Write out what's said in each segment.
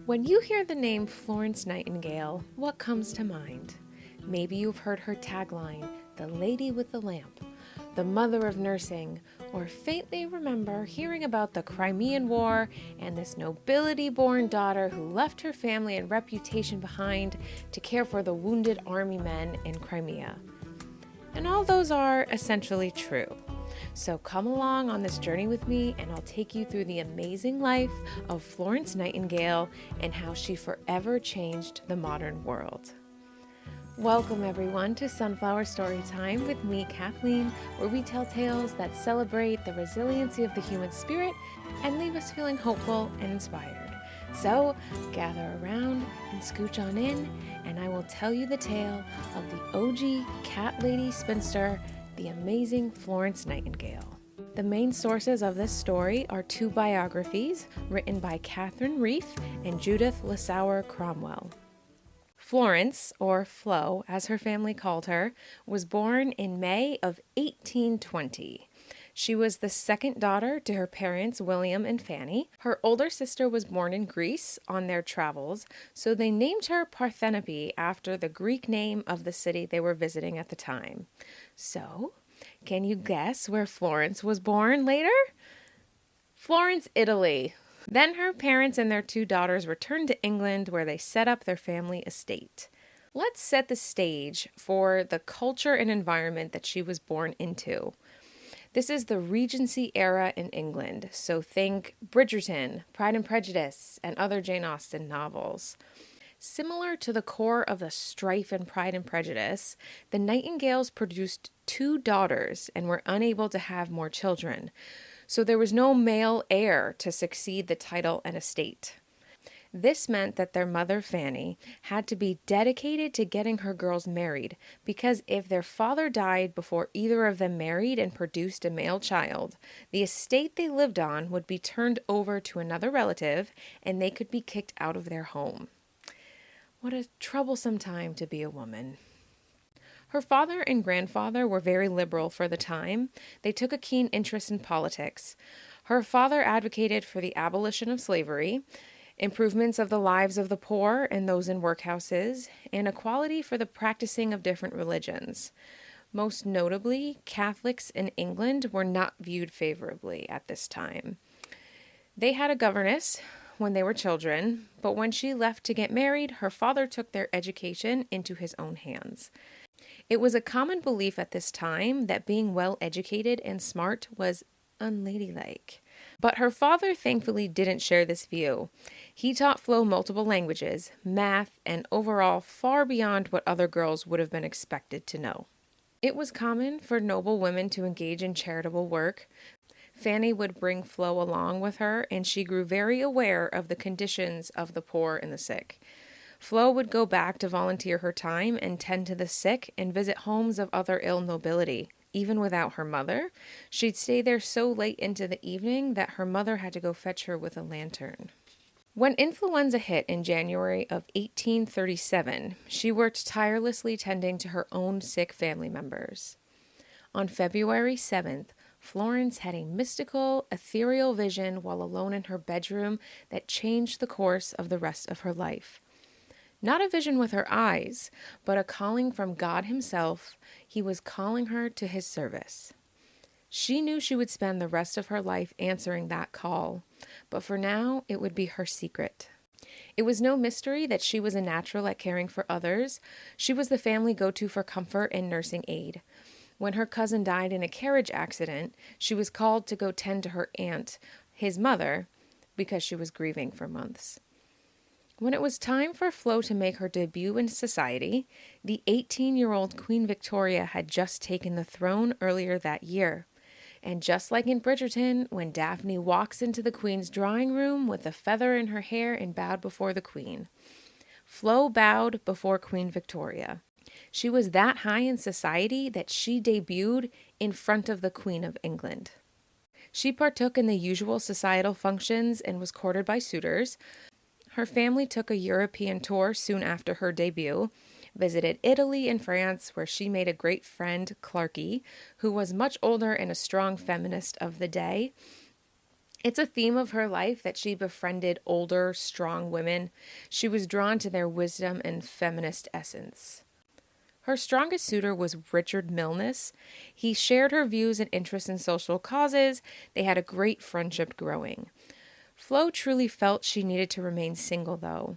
When you hear the name Florence Nightingale, what comes to mind? Maybe you've heard her tagline, "The Lady with the Lamp," "The Mother of Nursing," or faintly remember hearing about the Crimean War and this nobility-born daughter who left her family and reputation behind to care for the wounded army men in Crimea. And all those are essentially true. So come along on this journey with me and I'll take you through the amazing life of Florence Nightingale and how she forever changed the modern world. Welcome everyone to Sunflower Storytime with me, Kathleen, where we tell tales that celebrate the resiliency of the human spirit and leave us feeling hopeful and inspired. So gather around and scooch on in and I will tell you the tale of the OG cat lady spinster, the amazing Florence Nightingale. The main sources of this story are two biographies written by Catherine Reef and Judith Lissauer Cromwell. Florence, or Flo as her family called her, was born in May of 1820. She was the second daughter to her parents, William and Fanny. Her older sister was born in Greece on their travels, so they named her Parthenope after the Greek name of the city they were visiting at the time. So, can you guess where Florence was born later? Florence, Italy. Then her parents and their two daughters returned to England where they set up their family estate. Let's set the stage for the culture and environment that she was born into. This is the Regency era in England, so think Bridgerton, Pride and Prejudice, and other Jane Austen novels. Similar to the core of the strife in Pride and Prejudice, the Nightingales produced two daughters and were unable to have more children, so there was no male heir to succeed the title and estate. This meant that their mother, Fanny, had to be dedicated to getting her girls married, because if their father died before either of them married and produced a male child, the estate they lived on would be turned over to another relative, and they could be kicked out of their home. What a troublesome time to be a woman. Her father and grandfather were very liberal for the time. They took a keen interest in politics. Her father advocated for the abolition of slavery, improvements of the lives of the poor and those in workhouses, and equality for the practicing of different religions. Most notably, Catholics in England were not viewed favorably at this time. They had a governess when they were children, but when she left to get married, her father took their education into his own hands. It was a common belief at this time that being well educated and smart was unladylike. But her father thankfully didn't share this view. He taught Flo multiple languages, math, and overall far beyond what other girls would have been expected to know. It was common for noble women to engage in charitable work. Fanny would bring Flo along with her, and she grew very aware of the conditions of the poor and the sick. Flo would go back to volunteer her time and tend to the sick and visit homes of other ill nobility. Even without her mother, she'd stay there so late into the evening that her mother had to go fetch her with a lantern. When influenza hit in January of 1837, she worked tirelessly tending to her own sick family members. On February 7th, Florence had a mystical, ethereal vision while alone in her bedroom that changed the course of the rest of her life. Not a vision with her eyes, but a calling from God himself. He was calling her to his service. She knew she would spend the rest of her life answering that call, but for now, it would be her secret. It was no mystery that she was a natural at caring for others. She was the family go-to for comfort and nursing aid. When her cousin died in a carriage accident, she was called to go tend to her aunt, his mother, because she was grieving for months. When it was time for Flo to make her debut in society, the 18-year-old Queen Victoria had just taken the throne earlier that year. And just like in Bridgerton, when Daphne walks into the Queen's drawing room with a feather in her hair and bowed before the Queen, Flo bowed before Queen Victoria. She was that high in society that she debuted in front of the Queen of England. She partook in the usual societal functions and was courted by suitors. Her family took a European tour soon after her debut, visited Italy and France, where she made a great friend, Clarky, who was much older and a strong feminist of the day. It's a theme of her life that she befriended older, strong women. She was drawn to their wisdom and feminist essence. Her strongest suitor was Richard Milnes. He shared her views and interests in social causes. They had a great friendship growing. Flo truly felt she needed to remain single, though.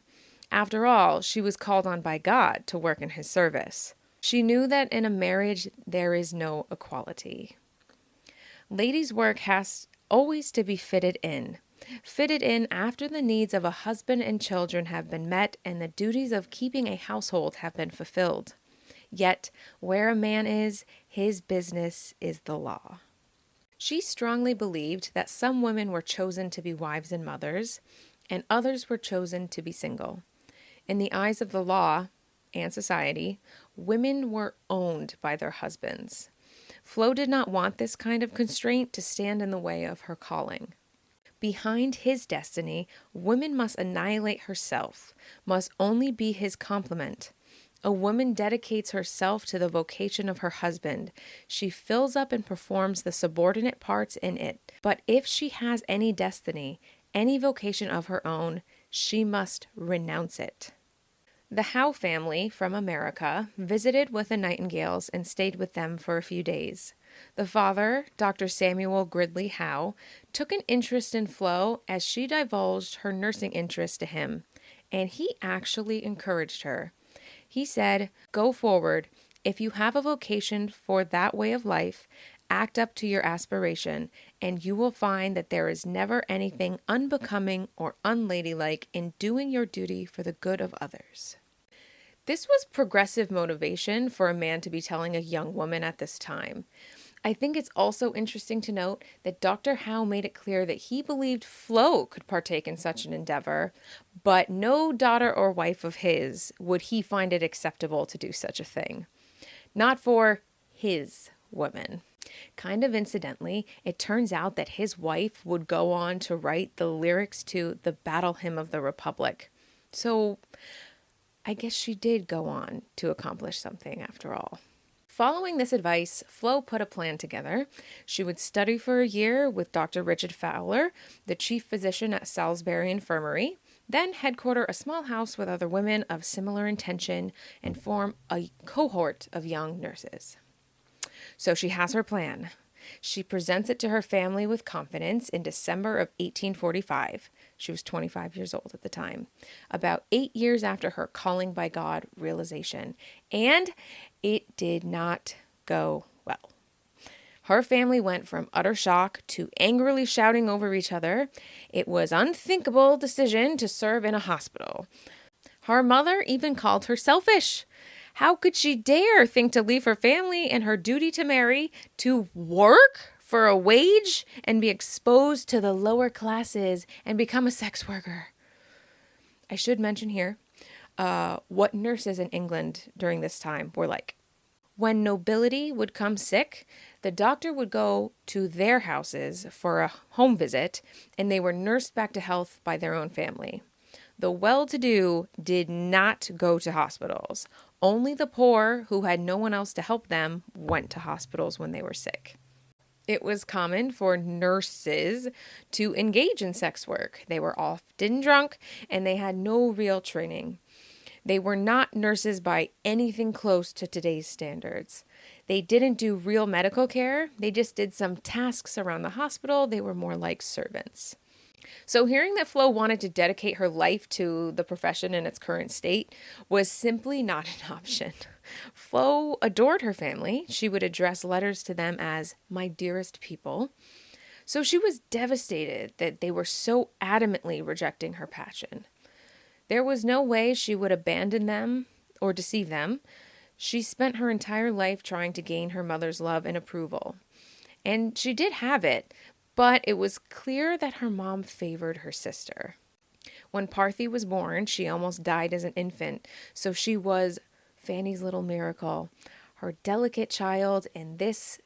After all, she was called on by God to work in his service. She knew that in a marriage there is no equality. Ladies' work has always to be fitted in after the needs of a husband and children have been met and the duties of keeping a household have been fulfilled. Yet, where a man is, his business is the law. She strongly believed that some women were chosen to be wives and mothers, and others were chosen to be single. In the eyes of the law and society, women were owned by their husbands. Flo did not want this kind of constraint to stand in the way of her calling. Behind his destiny, woman must annihilate herself, must only be his complement. A woman dedicates herself to the vocation of her husband. She fills up and performs the subordinate parts in it. But if she has any destiny, any vocation of her own, she must renounce it. The Howe family from America visited with the Nightingales and stayed with them for a few days. The father, Dr. Samuel Gridley Howe, took an interest in Flo as she divulged her nursing interest to him, and he actually encouraged her. He said, "Go forward. If you have a vocation for that way of life, act up to your aspiration, and you will find that there is never anything unbecoming or unladylike in doing your duty for the good of others." This was progressive motivation for a man to be telling a young woman at this time. I think it's also interesting to note that Dr. Howe made it clear that he believed Flo could partake in such an endeavor, but no daughter or wife of his would he find it acceptable to do such a thing. Not for his woman. Kind of incidentally, it turns out that his wife would go on to write the lyrics to the Battle Hymn of the Republic. So I guess she did go on to accomplish something after all. Following this advice, Flo put a plan together. She would study for a year with Dr. Richard Fowler, the chief physician at Salisbury Infirmary, then headquarter a small house with other women of similar intention and form a cohort of young nurses. So she has her plan. She presents it to her family with confidence in December of 1845. She was 25 years old at the time, about 8 years after her calling by God realization. And it did not go well. Her family went from utter shock to angrily shouting over each other. It was an unthinkable decision to serve in a hospital. Her mother even called her selfish. How could she dare think to leave her family and her duty to marry to work for a wage and be exposed to the lower classes and become a sex worker? I should mention here what nurses in England during this time were like. When nobility would come sick, the doctor would go to their houses for a home visit, and they were nursed back to health by their own family. The well-to-do did not go to hospitals. Only the poor, who had no one else to help them, went to hospitals when they were sick. It was common for nurses to engage in sex work. They were often drunk, and they had no real training. They were not nurses by anything close to today's standards. They didn't do real medical care. They just did some tasks around the hospital. They were more like servants. So hearing that Flo wanted to dedicate her life to the profession in its current state was simply not an option. Flo adored her family. She would address letters to them as "my dearest people." So she was devastated that they were so adamantly rejecting her passion. There was no way she would abandon them or deceive them. She spent her entire life trying to gain her mother's love and approval. And she did have it, but it was clear that her mom favored her sister. When Parthy was born, she almost died as an infant, so she was Fanny's little miracle, her delicate child, and this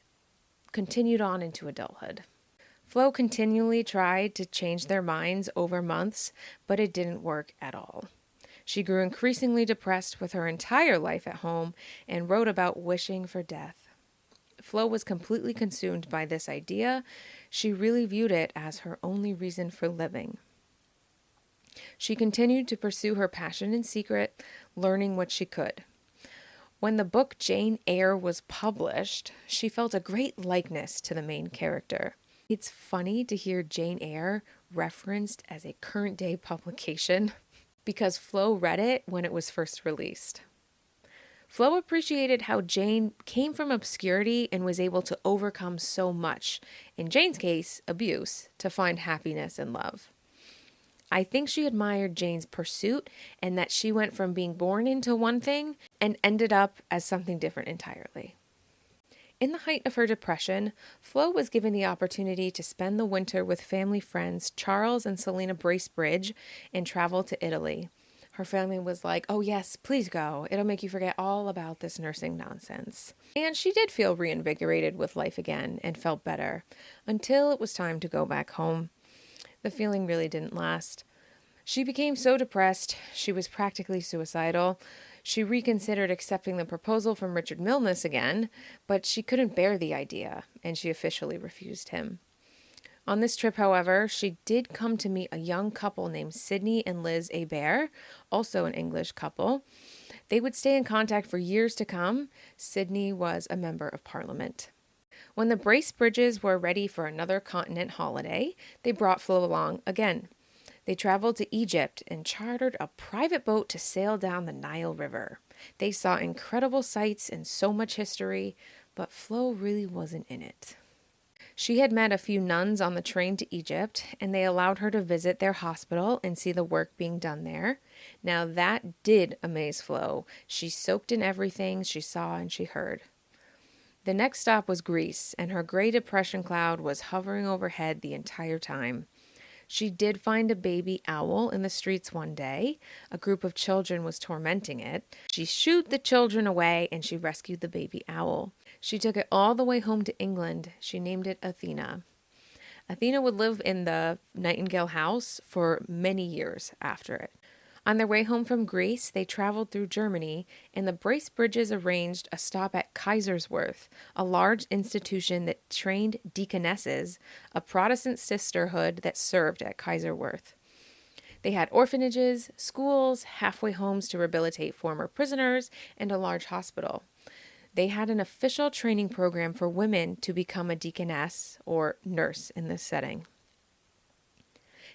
continued on into adulthood. Flo continually tried to change their minds over months, but it didn't work at all. She grew increasingly depressed with her entire life at home and wrote about wishing for death. Flo was completely consumed by this idea. She really viewed it as her only reason for living. She continued to pursue her passion in secret, learning what she could. When the book Jane Eyre was published, she felt a great likeness to the main character. It's funny to hear Jane Eyre referenced as a current-day publication because Flo read it when it was first released. Flo appreciated how Jane came from obscurity and was able to overcome so much, in Jane's case, abuse, to find happiness and love. I think she admired Jane's pursuit and that she went from being born into one thing and ended up as something different entirely. In the height of her depression, Flo was given the opportunity to spend the winter with family friends Charles and Selina Bracebridge and travel to Italy. Her family was like, "Oh yes, please go. It'll make you forget all about this nursing nonsense." And she did feel reinvigorated with life again and felt better, until it was time to go back home. The feeling really didn't last. She became so depressed, she was practically suicidal. She reconsidered accepting the proposal from Richard Milnes again, but she couldn't bear the idea, and she officially refused him. On this trip, however, she did come to meet a young couple named Sidney and Liz Hebert, also an English couple. They would stay in contact for years to come. Sidney was a member of Parliament. When the Bracebridges were ready for another continent holiday, they brought Flo along again. They traveled to Egypt and chartered a private boat to sail down the Nile River. They saw incredible sights and so much history, but Flo really wasn't in it. She had met a few nuns on the train to Egypt, and they allowed her to visit their hospital and see the work being done there. Now that did amaze Flo. She soaked in everything she saw and she heard. The next stop was Greece, and her Great Depression cloud was hovering overhead the entire time. She did find a baby owl in the streets one day. A group of children was tormenting it. She shooed the children away and she rescued the baby owl. She took it all the way home to England. She named it Athena. Athena would live in the Nightingale house for many years after it. On their way home from Greece, they traveled through Germany, and the Bracebridges arranged a stop at Kaiserswerth, a large institution that trained deaconesses, a Protestant sisterhood that served at Kaiserswerth. They had orphanages, schools, halfway homes to rehabilitate former prisoners, and a large hospital. They had an official training program for women to become a deaconess or nurse in this setting.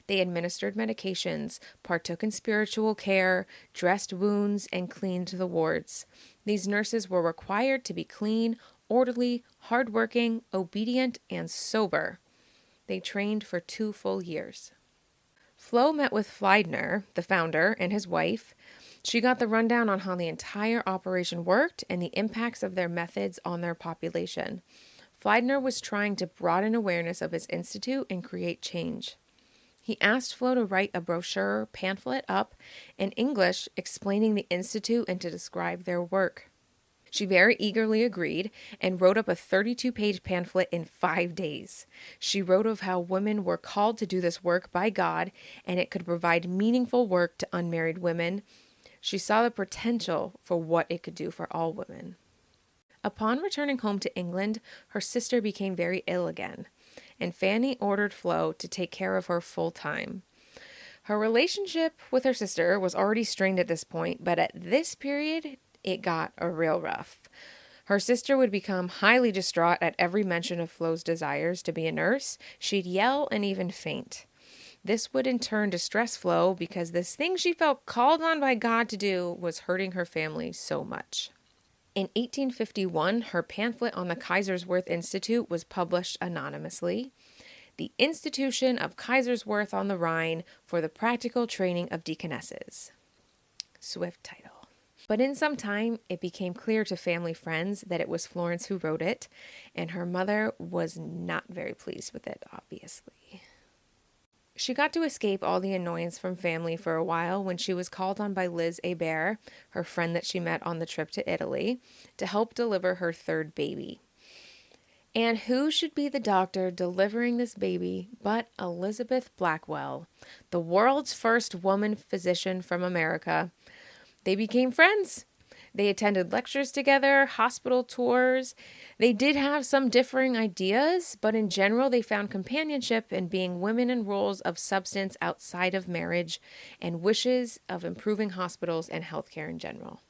They administered medications, partook in spiritual care, dressed wounds, and cleaned the wards. These nurses were required to be clean, orderly, hardworking, obedient, and sober. They trained for 2 full years. Flo met with Fleidner, the founder, and his wife. She got the rundown on how the entire operation worked and the impacts of their methods on their population. Fleidner was trying to broaden awareness of his institute and create change. He asked Flo to write a brochure pamphlet up in English explaining the institute and to describe their work. She very eagerly agreed and wrote up a 32-page pamphlet in 5 days. She wrote of how women were called to do this work by God and it could provide meaningful work to unmarried women. She saw the potential for what it could do for all women. Upon returning home to England, her sister became very ill again, and Fanny ordered Flo to take care of her full time. Her relationship with her sister was already strained at this point, but at this period, it got real rough. Her sister would become highly distraught at every mention of Flo's desires to be a nurse. She'd yell and even faint. This would in turn distress Flo because this thing she felt called on by God to do was hurting her family so much. In 1851, her pamphlet on the Kaiserswerth Institute was published anonymously. The Institution of Kaiserswerth on the Rhine for the Practical Training of Deaconesses. Swift title. But in some time, it became clear to family friends that it was Florence who wrote it, and her mother was not very pleased with it, obviously. She got to escape all the annoyance from family for a while when she was called on by Liz Hebert, her friend that she met on the trip to Italy, to help deliver her 3rd baby. And who should be the doctor delivering this baby but Elizabeth Blackwell, the world's first woman physician from America. They became friends. They attended lectures together, hospital tours. They did have some differing ideas, but in general, they found companionship in being women in roles of substance outside of marriage and wishes of improving hospitals and healthcare in general.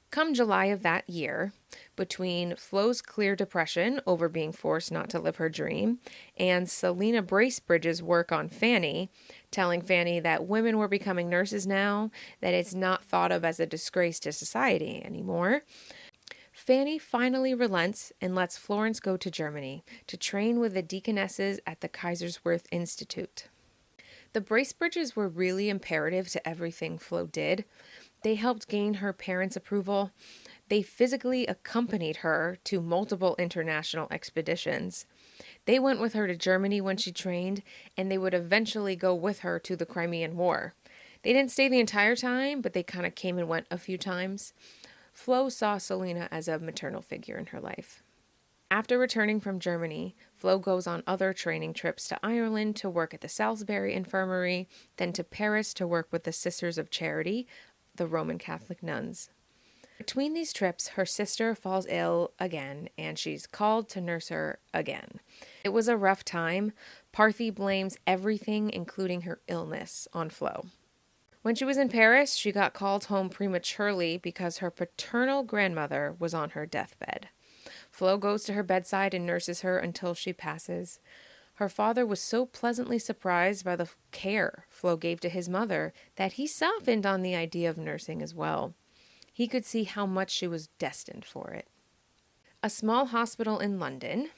Come July of that year, between Flo's clear depression over being forced not to live her dream and Selina Bracebridge's work on Fanny, telling Fanny that women were becoming nurses now, that it's not thought of as a disgrace to society anymore, Fanny finally relents and lets Florence go to Germany to train with the deaconesses at the Kaiserswerth Institute. The Bracebridges were really imperative to everything Flo did. They helped gain her parents' approval. They physically accompanied her to multiple international expeditions. They went with her to Germany when she trained, and they would eventually go with her to the Crimean War. They didn't stay the entire time, but they kind of came and went a few times. Flo saw Selina as a maternal figure in her life. After returning from Germany, Flo goes on other training trips to Ireland to work at the Salisbury Infirmary, then to Paris to work with the Sisters of Charity, the Roman Catholic nuns. Between these trips, her sister falls ill again, and she's called to nurse her again. It was a rough time. Parthy blames everything, including her illness, on Flo. When she was in Paris, she got called home prematurely because her paternal grandmother was on her deathbed. Flo goes to her bedside and nurses her until she passes. Her father was so pleasantly surprised by the care Flo gave to his mother that he softened on the idea of nursing as well. He could see how much she was destined for it. A small hospital in London,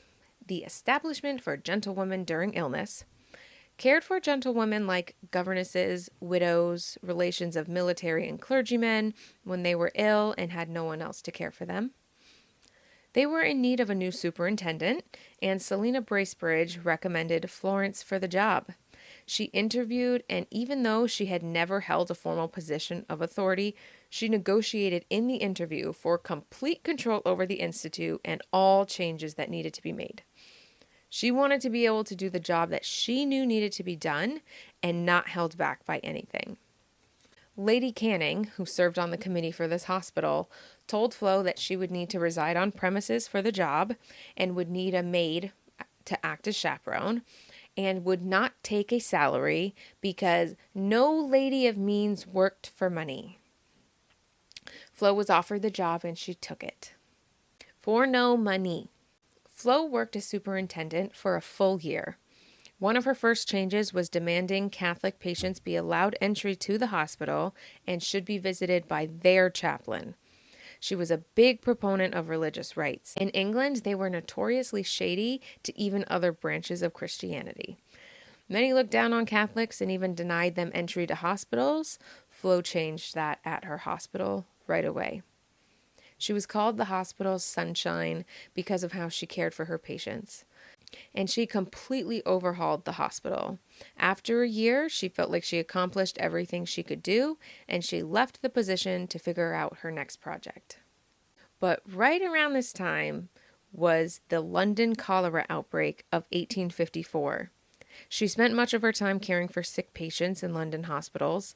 the Establishment for Gentlewomen During Illness, cared for gentlewomen like governesses, widows, relations of military and clergymen when they were ill and had no one else to care for them. They were in need of a new superintendent, and Selina Bracebridge recommended Florence for the job. She interviewed, and even though she had never held a formal position of authority, she negotiated in the interview for complete control over the institute and all changes that needed to be made. She wanted to be able to do the job that she knew needed to be done and not held back by anything. Lady Canning, who served on the committee for this hospital, told Flo that she would need to reside on premises for the job and would need a maid to act as chaperone and would not take a salary because no lady of means worked for money. Flo was offered the job and she took it. For no money. Flo worked as superintendent for a full year. One of her first changes was demanding Catholic patients be allowed entry to the hospital and should be visited by their chaplain. She was a big proponent of religious rights. In England, they were notoriously shady to even other branches of Christianity. Many looked down on Catholics and even denied them entry to hospitals. Flo changed that at her hospital right away. She was called the hospital's sunshine because of how she cared for her patients. And she completely overhauled the hospital. After a year, she felt like she accomplished everything she could do, and she left the position to figure out her next project. But right around this time was the London cholera outbreak of 1854. She spent much of her time caring for sick patients in London hospitals.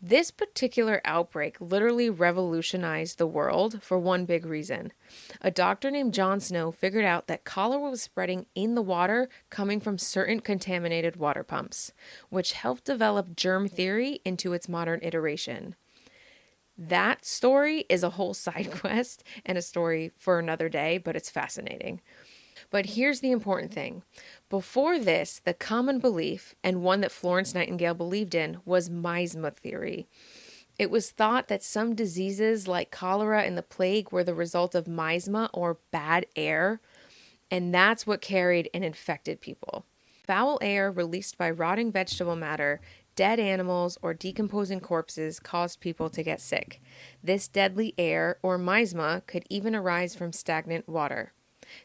This particular outbreak literally revolutionized the world for one big reason. A doctor named John Snow figured out that cholera was spreading in the water coming from certain contaminated water pumps, which helped develop germ theory into its modern iteration. That story is a whole side quest and a story for another day, but it's fascinating. But here's the important thing. Before this, the common belief, and one that Florence Nightingale believed in, was miasma theory. It was thought that some diseases like cholera and the plague were the result of miasma or bad air, and that's what carried and infected people. Foul air released by rotting vegetable matter, dead animals, or decomposing corpses caused people to get sick. This deadly air, or miasma, could even arise from stagnant water.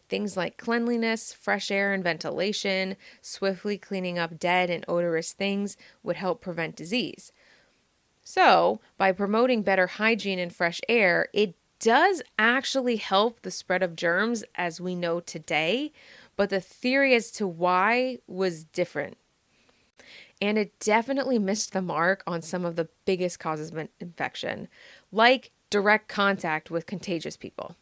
Things like cleanliness, fresh air and ventilation, swiftly cleaning up dead and odorous things would help prevent disease. So, by promoting better hygiene and fresh air, it does actually help the spread of germs as we know today, but the theory as to why was different. And it definitely missed the mark on some of the biggest causes of infection, like direct contact with contagious people.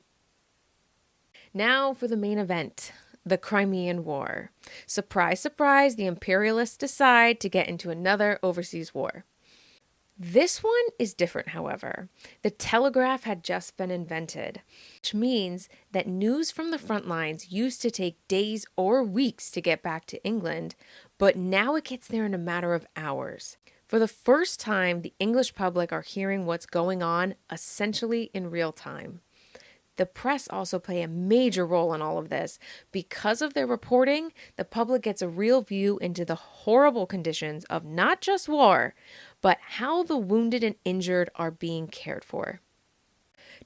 Now for the main event, the Crimean War. Surprise, surprise, the imperialists decide to get into another overseas war. This one is different, however. The telegraph had just been invented, which means that news from the front lines used to take days or weeks to get back to England, but now it gets there in a matter of hours. For the first time, the English public are hearing what's going on essentially in real time. The press also play a major role in all of this. Because of their reporting, the public gets a real view into the horrible conditions of not just war, but how the wounded and injured are being cared for.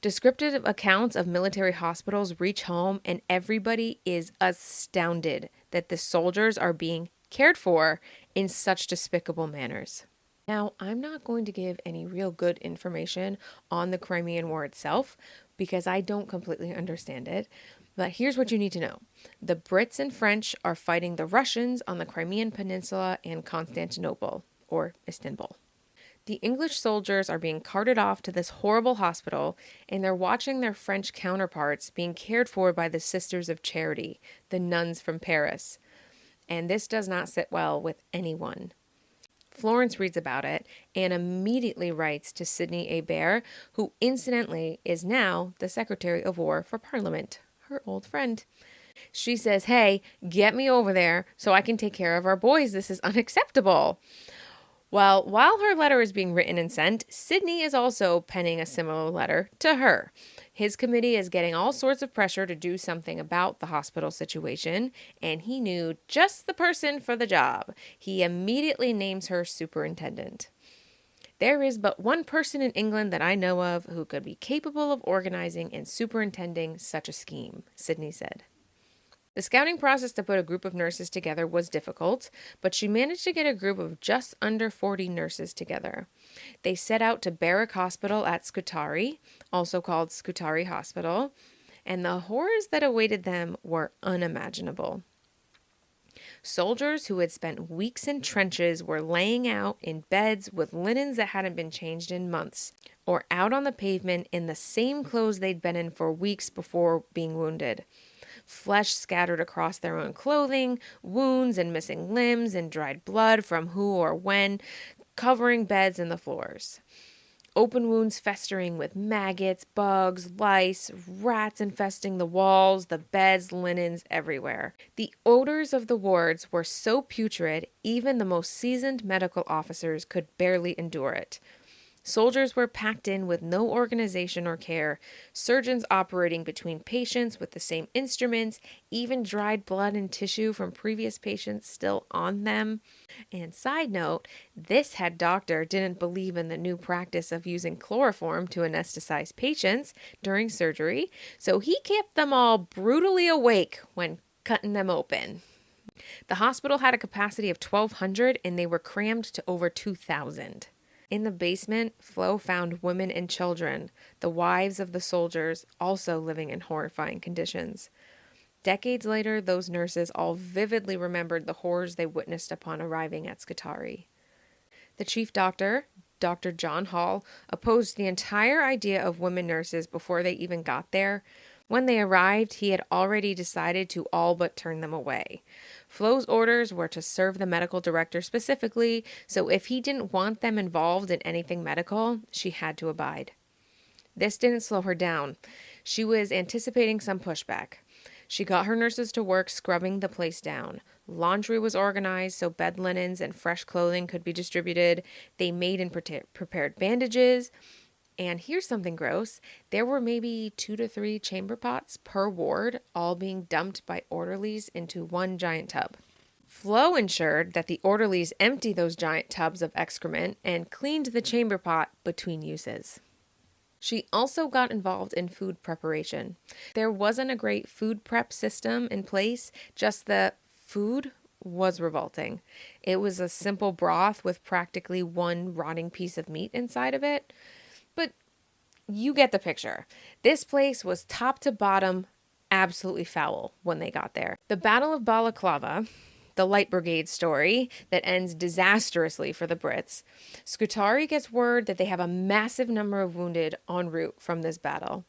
Descriptive accounts of military hospitals reach home, and everybody is astounded that the soldiers are being cared for in such despicable manners. Now, I'm not going to give any real good information on the Crimean War itself because I don't completely understand it. But here's what you need to know. The Brits and French are fighting the Russians on the Crimean Peninsula and Constantinople, or Istanbul. The English soldiers are being carted off to this horrible hospital, and they're watching their French counterparts being cared for by the Sisters of Charity, the nuns from Paris. And this does not sit well with anyone. Florence reads about it and immediately writes to Sidney Hebert, who incidentally is now the Secretary of War for Parliament, her old friend. She says, "Hey, get me over there so I can take care of our boys. This is unacceptable." Well, while her letter is being written and sent, Sidney is also penning a similar letter to her. His committee is getting all sorts of pressure to do something about the hospital situation, and he knew just the person for the job. He immediately names her superintendent. "There is but one person in England that I know of who could be capable of organizing and superintending such a scheme," Sidney said. The scouting process to put a group of nurses together was difficult, but she managed to get a group of just under 40 nurses together. They set out to Barrack Hospital at Scutari, also called Scutari Hospital, and the horrors that awaited them were unimaginable. Soldiers who had spent weeks in trenches were laying out in beds with linens that hadn't been changed in months, or out on the pavement in the same clothes they'd been in for weeks before being wounded. Flesh scattered across their own clothing, wounds and missing limbs, and dried blood from who or when, covering beds and the floors. Open wounds festering with maggots, bugs, lice, rats infesting the walls, the beds, linens, everywhere. The odors of the wards were so putrid, even the most seasoned medical officers could barely endure it. Soldiers were packed in with no organization or care, surgeons operating between patients with the same instruments, even dried blood and tissue from previous patients still on them. And side note, this head doctor didn't believe in the new practice of using chloroform to anesthetize patients during surgery, so he kept them all brutally awake when cutting them open. The hospital had a capacity of 1,200 and they were crammed to over 2,000. In the basement, Flo found women and children, the wives of the soldiers, also living in horrifying conditions. Decades later, those nurses all vividly remembered the horrors they witnessed upon arriving at Scutari. The chief doctor, Dr. John Hall, opposed the entire idea of women nurses before they even got there. When they arrived, he had already decided to all but turn them away. Flo's orders were to serve the medical director specifically, so if he didn't want them involved in anything medical, she had to abide. This didn't slow her down. She was anticipating some pushback. She got her nurses to work scrubbing the place down. Laundry was organized so bed linens and fresh clothing could be distributed. They made and prepared bandages. And here's something gross. There were maybe 2 to 3 chamber pots per ward, all being dumped by orderlies into one giant tub. Flo ensured that the orderlies emptied those giant tubs of excrement and cleaned the chamber pot between uses. She also got involved in food preparation. There wasn't a great food prep system in place, just the food was revolting. It was a simple broth with practically one rotting piece of meat inside of it. But you get the picture. This place was top to bottom absolutely foul when they got there. The Battle of Balaclava, the Light Brigade story that ends disastrously for the Brits, Scutari gets word that they have a massive number of wounded en route from this battle.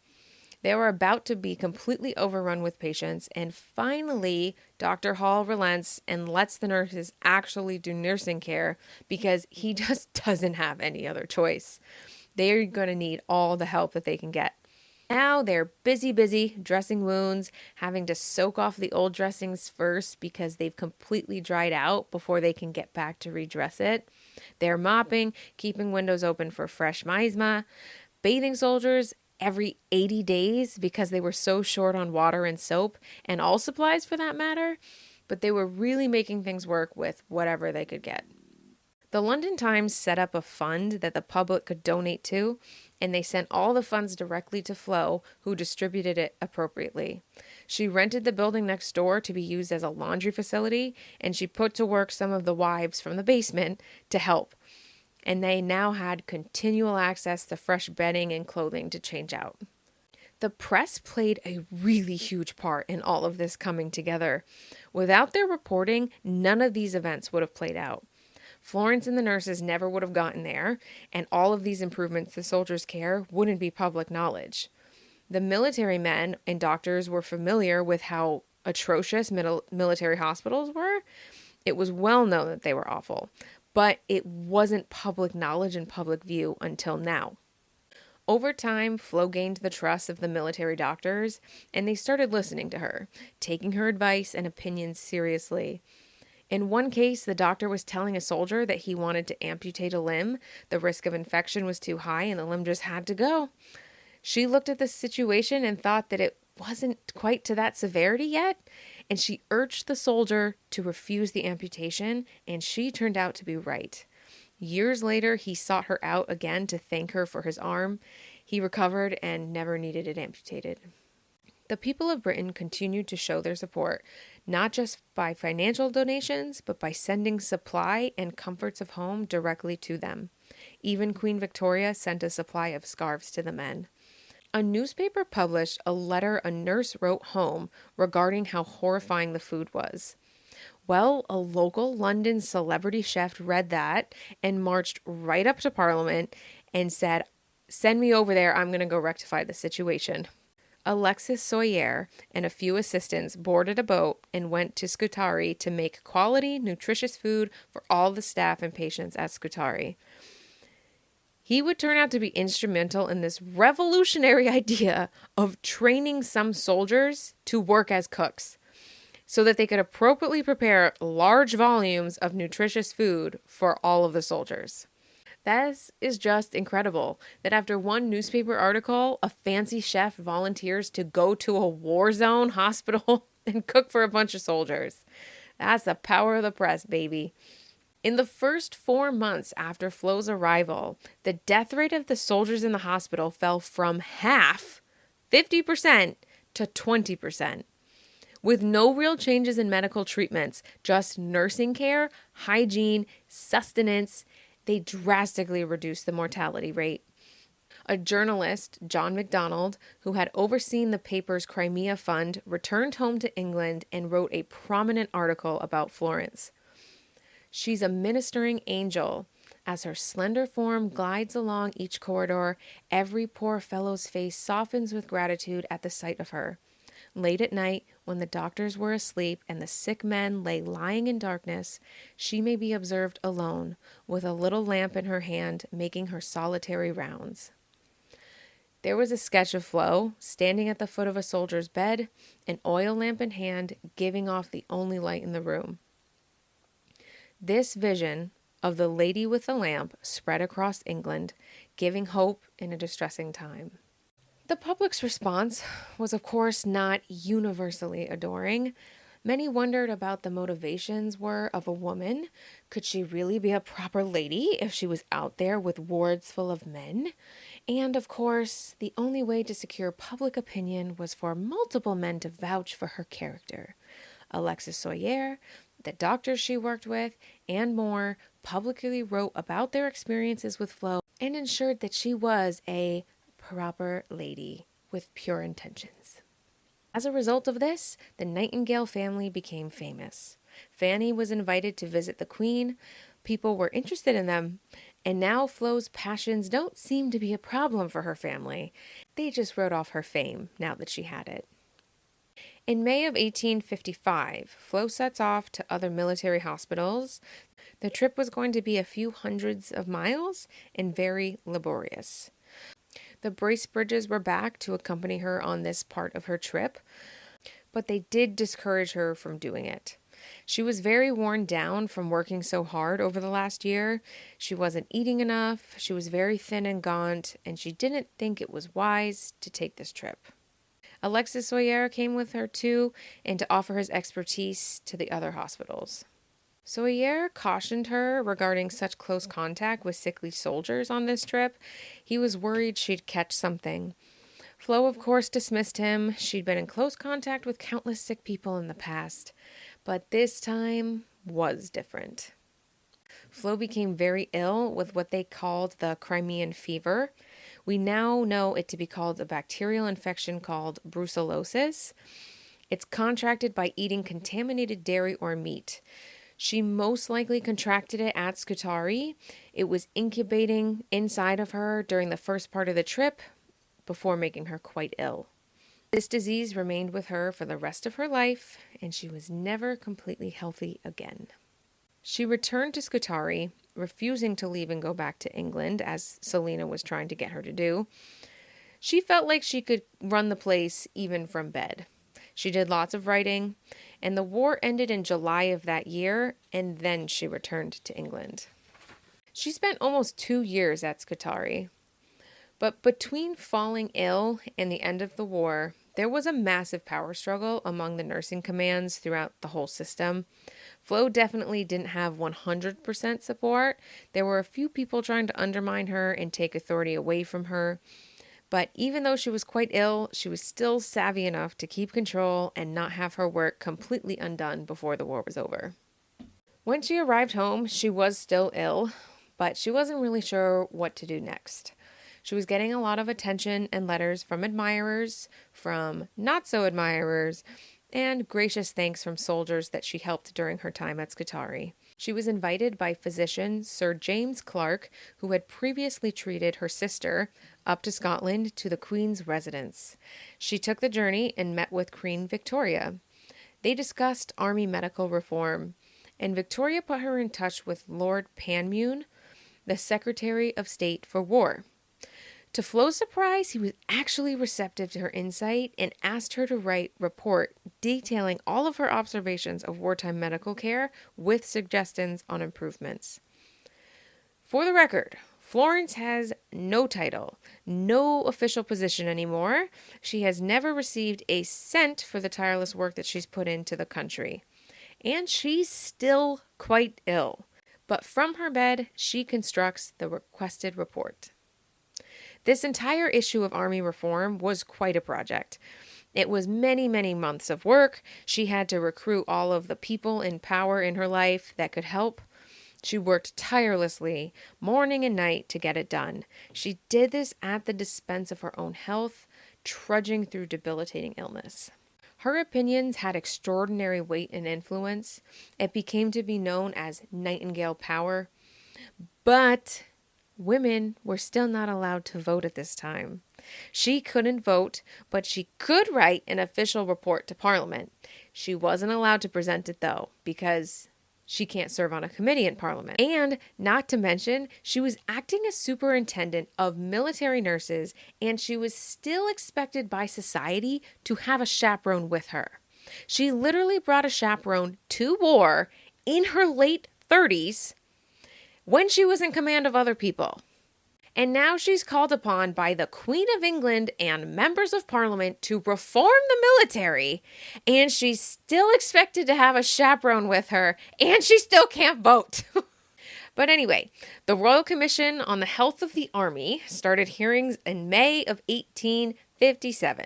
They were about to be completely overrun with patients, and finally, Dr. Hall relents and lets the nurses actually do nursing care because he just doesn't have any other choice. They're going to need all the help that they can get. Now they're busy dressing wounds, having to soak off the old dressings first because they've completely dried out before they can get back to redress it. They're mopping, keeping windows open for fresh miasma, bathing soldiers every 80 days because they were so short on water and soap and all supplies for that matter, but they were really making things work with whatever they could get. The London Times set up a fund that the public could donate to, and they sent all the funds directly to Flo, who distributed it appropriately. She rented the building next door to be used as a laundry facility, and she put to work some of the wives from the basement to help. And they now had continual access to fresh bedding and clothing to change out. The press played a really huge part in all of this coming together. Without their reporting, none of these events would have played out. Florence and the nurses never would have gotten there, and all of these improvements to soldiers' care wouldn't be public knowledge. The military men and doctors were familiar with how atrocious military hospitals were. It was well known that they were awful, but it wasn't public knowledge and public view until now. Over time, Flo gained the trust of the military doctors, and they started listening to her, taking her advice and opinions seriously. In one case, the doctor was telling a soldier that he wanted to amputate a limb. The risk of infection was too high, and the limb just had to go. She looked at the situation and thought that it wasn't quite to that severity yet, and she urged the soldier to refuse the amputation, and she turned out to be right. Years later, he sought her out again to thank her for his arm. He recovered and never needed it amputated. The people of Britain continued to show their support, not just by financial donations, but by sending supply and comforts of home directly to them. Even Queen Victoria sent a supply of scarves to the men. A newspaper published a letter a nurse wrote home regarding how horrifying the food was. Well, a local London celebrity chef read that and marched right up to Parliament and said, "Send me over there, I'm going to go rectify the situation." Alexis Soyer and a few assistants boarded a boat and went to Scutari to make quality, nutritious food for all the staff and patients at Scutari. He would turn out to be instrumental in this revolutionary idea of training some soldiers to work as cooks so that they could appropriately prepare large volumes of nutritious food for all of the soldiers. That is just incredible that after one newspaper article, a fancy chef volunteers to go to a war zone hospital and cook for a bunch of soldiers. That's the power of the press, baby. In the first 4 months after Flo's arrival, the death rate of the soldiers in the hospital fell from half, 50%, to 20%. With no real changes in medical treatments, just nursing care, hygiene, sustenance, they drastically reduced the mortality rate. A journalist, John MacDonald, who had overseen the paper's Crimea Fund, returned home to England and wrote a prominent article about Florence. She's a ministering angel. As her slender form glides along each corridor, every poor fellow's face softens with gratitude at the sight of her. Late at night, when the doctors were asleep and the sick men lay lying in darkness, she may be observed alone, with a little lamp in her hand, making her solitary rounds. There was a sketch of Flo, standing at the foot of a soldier's bed, an oil lamp in hand, giving off the only light in the room. This vision of the lady with the lamp spread across England, giving hope in a distressing time. The public's response was, of course, not universally adoring. Many wondered about the motivations were of a woman. Could she really be a proper lady if she was out there with wards full of men? And, of course, the only way to secure public opinion was for multiple men to vouch for her character. Alexis Soyer, the doctors she worked with, and more publicly wrote about their experiences with Flo and ensured that she was a proper lady with pure intentions. As a result of this, the Nightingale family became famous. Fanny was invited to visit the Queen. People were interested in them, and now Flo's passions don't seem to be a problem for her family. They just wrote off her fame now that she had it. In May of 1855, Flo sets off to other military hospitals. The trip was going to be a few hundreds of miles and very laborious. The Bracebridges were back to accompany her on this part of her trip, but they did discourage her from doing it. She was very worn down from working so hard over the last year. She wasn't eating enough, she was very thin and gaunt, and she didn't think it was wise to take this trip. Alexis Soyer came with her too, and to offer his expertise to the other hospitals. Soyer cautioned her regarding such close contact with sickly soldiers on this trip. He was worried she'd catch something. Flo, of course, dismissed him. She'd been in close contact with countless sick people in the past, but this time was different. Flo became very ill with what they called the Crimean fever. We now know it to be called a bacterial infection called brucellosis. It's contracted by eating contaminated dairy or meat. She most likely contracted it at Scutari. It was incubating inside of her during the first part of the trip before making her quite ill. This disease remained with her for the rest of her life, and she was never completely healthy again. She returned to Scutari, refusing to leave and go back to England, as Selina was trying to get her to do. She felt like she could run the place even from bed. She did lots of writing, and the war ended in July of that year, and then she returned to England. She spent almost 2 years at Scutari, but between falling ill and the end of the war, there was a massive power struggle among the nursing commands throughout the whole system. Flo definitely didn't have 100% support. There were a few people trying to undermine her and take authority away from her. But even though she was quite ill, she was still savvy enough to keep control and not have her work completely undone before the war was over. When she arrived home, she was still ill, but she wasn't really sure what to do next. She was getting a lot of attention and letters from admirers, from not-so-admirers, and gracious thanks from soldiers that she helped during her time at Scutari. She was invited by physician Sir James Clark, who had previously treated her sister, up to Scotland to the Queen's residence. She took the journey and met with Queen Victoria. They discussed army medical reform, and Victoria put her in touch with Lord Panmure, the Secretary of State for War. To Flo's surprise, he was actually receptive to her insight and asked her to write a report detailing all of her observations of wartime medical care with suggestions on improvements. For the record, Florence has no title, no official position anymore. She has never received a cent for the tireless work that she's put into the country. And she's still quite ill. But from her bed, she constructs the requested report. This entire issue of army reform was quite a project. It was many, many months of work. She had to recruit all of the people in power in her life that could help. She worked tirelessly, morning and night, to get it done. She did this at the expense of her own health, trudging through debilitating illness. Her opinions had extraordinary weight and influence. It became to be known as Nightingale power. But women were still not allowed to vote at this time. She couldn't vote, but she could write an official report to Parliament. She wasn't allowed to present it, though, because she can't serve on a committee in Parliament. And, not to mention, she was acting as superintendent of military nurses, and she was still expected by society to have a chaperone with her. She literally brought a chaperone to war in her late 30s when she was in command of other people. And now she's called upon by the Queen of England and members of Parliament to reform the military, and she's still expected to have a chaperone with her, and she still can't vote. But anyway, the Royal Commission on the Health of the Army started hearings in May of 1857.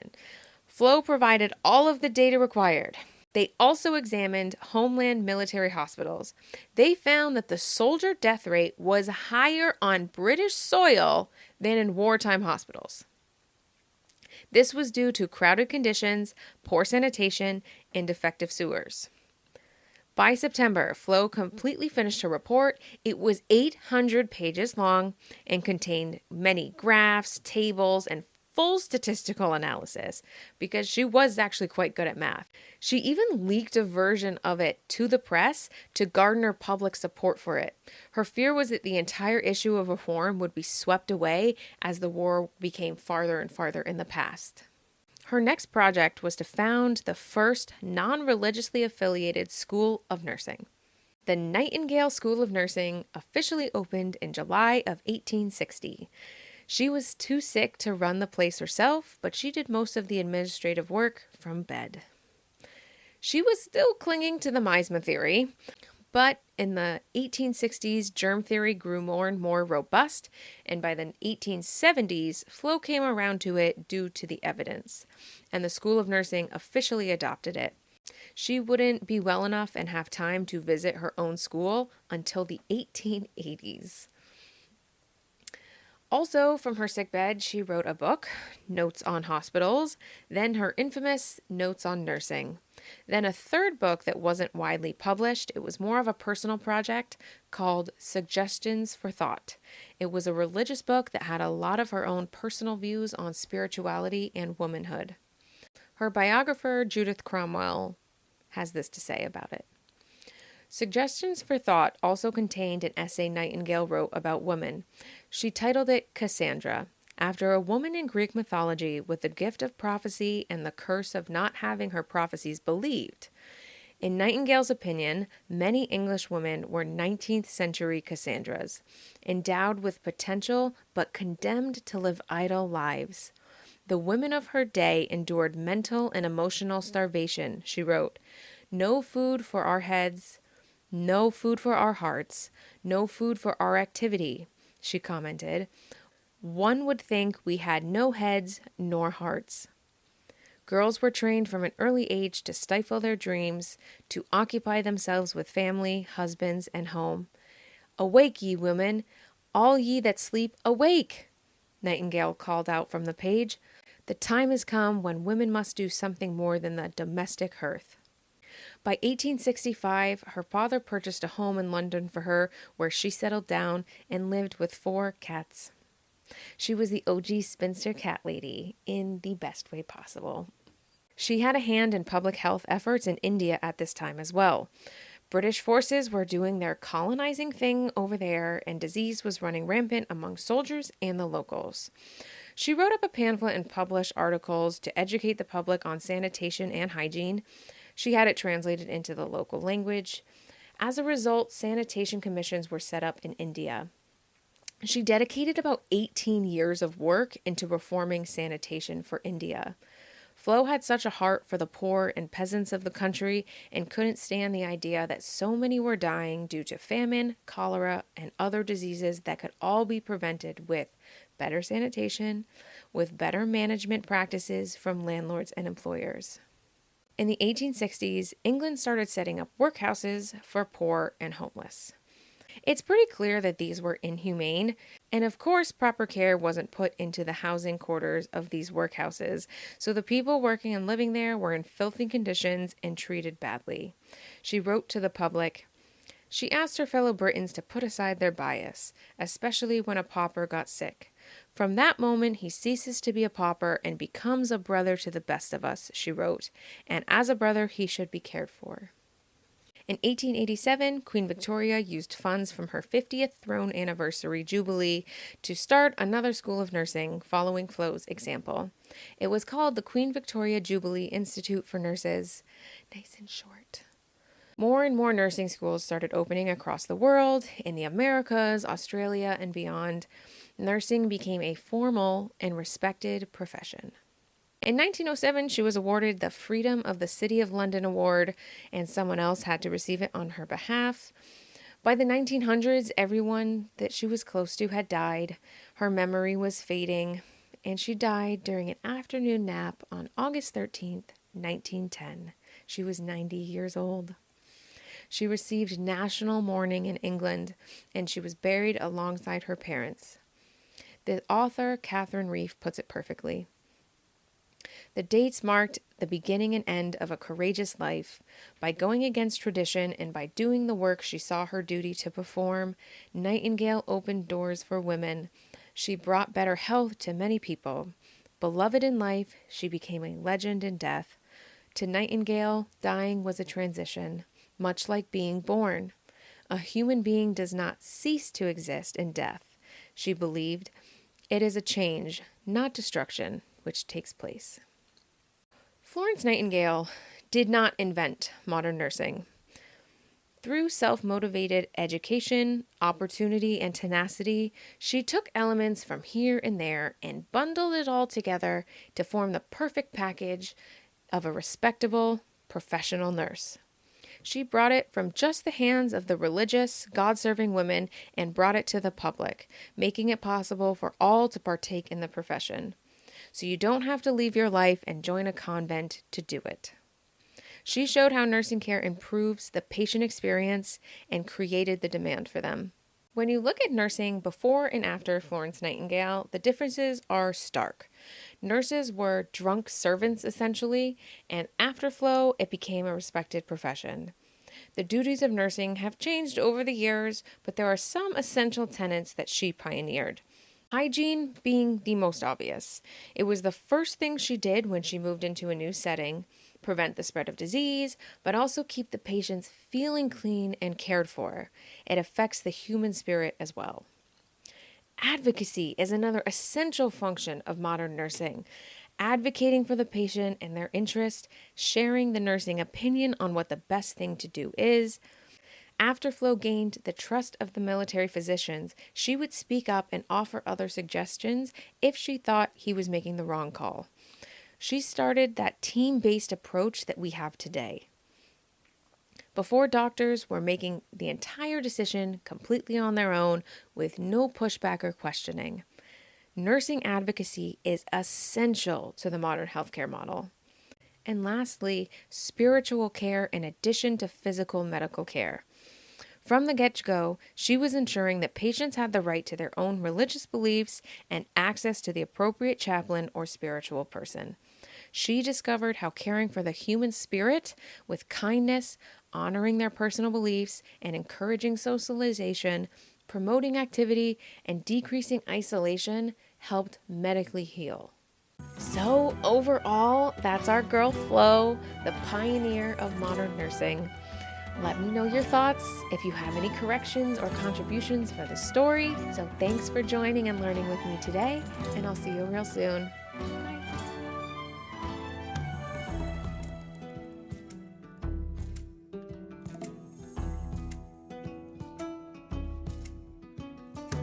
Flo provided all of the data required. They also examined homeland military hospitals. They found that the soldier death rate was higher on British soil than in wartime hospitals. This was due to crowded conditions, poor sanitation, and defective sewers. By September, Flo completely finished her report. It was 800 pages long and contained many graphs, tables, and full statistical analysis because she was actually quite good at math. She even leaked a version of it to the press to garner public support for it. Her fear was that the entire issue of reform would be swept away as the war became farther and farther in the past. Her next project was to found the first non-religiously affiliated school of nursing. The Nightingale School of Nursing officially opened in July of 1860. She was too sick to run the place herself, but she did most of the administrative work from bed. She was still clinging to the miasma theory, but in the 1860s, germ theory grew more and more robust, and by the 1870s, Flo came around to it due to the evidence, and the School of Nursing officially adopted it. She wouldn't be well enough and have time to visit her own school until the 1880s. Also, from her sickbed, she wrote a book, Notes on Hospitals, then her infamous Notes on Nursing. Then a third book that wasn't widely published. It was more of a personal project called Suggestions for Thought. It was a religious book that had a lot of her own personal views on spirituality and womanhood. Her biographer, Judith Cromwell, has this to say about it. Suggestions for Thought also contained an essay Nightingale wrote about women. She titled it Cassandra, after a woman in Greek mythology with the gift of prophecy and the curse of not having her prophecies believed. In Nightingale's opinion, many English women were 19th century Cassandras, endowed with potential but condemned to live idle lives. The women of her day endured mental and emotional starvation, she wrote. No food for our heads, no food for our hearts, no food for our activity, she commented. One would think we had no heads nor hearts. Girls were trained from an early age to stifle their dreams, to occupy themselves with family, husbands, and home. Awake, ye women, all ye that sleep, awake! Nightingale called out from the page. The time has come when women must do something more than the domestic hearth. By 1865, her father purchased a home in London for her where she settled down and lived with 4 cats. She was the OG spinster cat lady in the best way possible. She had a hand in public health efforts in India at this time as well. British forces were doing their colonizing thing over there, and disease was running rampant among soldiers and the locals. She wrote up a pamphlet and published articles to educate the public on sanitation and hygiene. She had it translated into the local language. As a result, sanitation commissions were set up in India. She dedicated about 18 years of work into reforming sanitation for India. Flo had such a heart for the poor and peasants of the country and couldn't stand the idea that so many were dying due to famine, cholera, and other diseases that could all be prevented with better sanitation, with better management practices from landlords and employers. In the 1860s, England started setting up workhouses for poor and homeless. It's pretty clear that these were inhumane, and of course proper care wasn't put into the housing quarters of these workhouses, so the people working and living there were in filthy conditions and treated badly. She wrote to the public. She asked her fellow Britons to put aside their bias, especially when a pauper got sick. From that moment, he ceases to be a pauper and becomes a brother to the best of us, she wrote, and as a brother, he should be cared for. In 1887, Queen Victoria used funds from her 50th throne anniversary jubilee to start another school of nursing following Flo's example. It was called the Queen Victoria Jubilee Institute for Nurses. Nice and short. More and more nursing schools started opening across the world, in the Americas, Australia, and beyond. Nursing became a formal and respected profession. In 1907, she was awarded the Freedom of the City of London Award, and someone else had to receive it on her behalf. By the 1900s, everyone that she was close to had died. Her memory was fading, and she died during an afternoon nap on August 13th, 1910. She was 90 years old. She received national mourning in England, and she was buried alongside her parents. The author, Catherine Reef, puts it perfectly. The dates marked the beginning and end of a courageous life. By going against tradition and by doing the work she saw her duty to perform, Nightingale opened doors for women. She brought better health to many people. Beloved in life, she became a legend in death. To Nightingale, dying was a transition, much like being born. A human being does not cease to exist in death. She believed it is a change, not destruction, which takes place. Florence Nightingale did not invent modern nursing. Through self-motivated education, opportunity, and tenacity, she took elements from here and there and bundled it all together to form the perfect package of a respectable, professional nurse. She brought it from just the hands of the religious, God-serving women and brought it to the public, making it possible for all to partake in the profession. So you don't have to leave your life and join a convent to do it. She showed how nursing care improves the patient experience and created the demand for them. When you look at nursing before and after Florence Nightingale, the differences are stark. Nurses were drunk servants, essentially, and after Flo, it became a respected profession. The duties of nursing have changed over the years, but there are some essential tenets that she pioneered. Hygiene being the most obvious. It was the first thing she did when she moved into a new setting, prevent the spread of disease, but also keep the patients feeling clean and cared for. It affects the human spirit as well. Advocacy is another essential function of modern nursing. Advocating for the patient and their interest, sharing the nursing opinion on what the best thing to do is. After Flo gained the trust of the military physicians, she would speak up and offer other suggestions if she thought he was making the wrong call. She started that team-based approach that we have today. Before, doctors were making the entire decision completely on their own with no pushback or questioning. Nursing advocacy is essential to the modern healthcare model. And lastly, spiritual care in addition to physical medical care. From the get-go, she was ensuring that patients had the right to their own religious beliefs and access to the appropriate chaplain or spiritual person. She discovered how caring for the human spirit with kindness, honoring their personal beliefs, and encouraging socialization, promoting activity, and decreasing isolation helped medically heal. So overall, that's our girl Flo, the pioneer of modern nursing. Let me know your thoughts if you have any corrections or contributions for the story. So thanks for joining and learning with me today, and I'll see you real soon. Bye.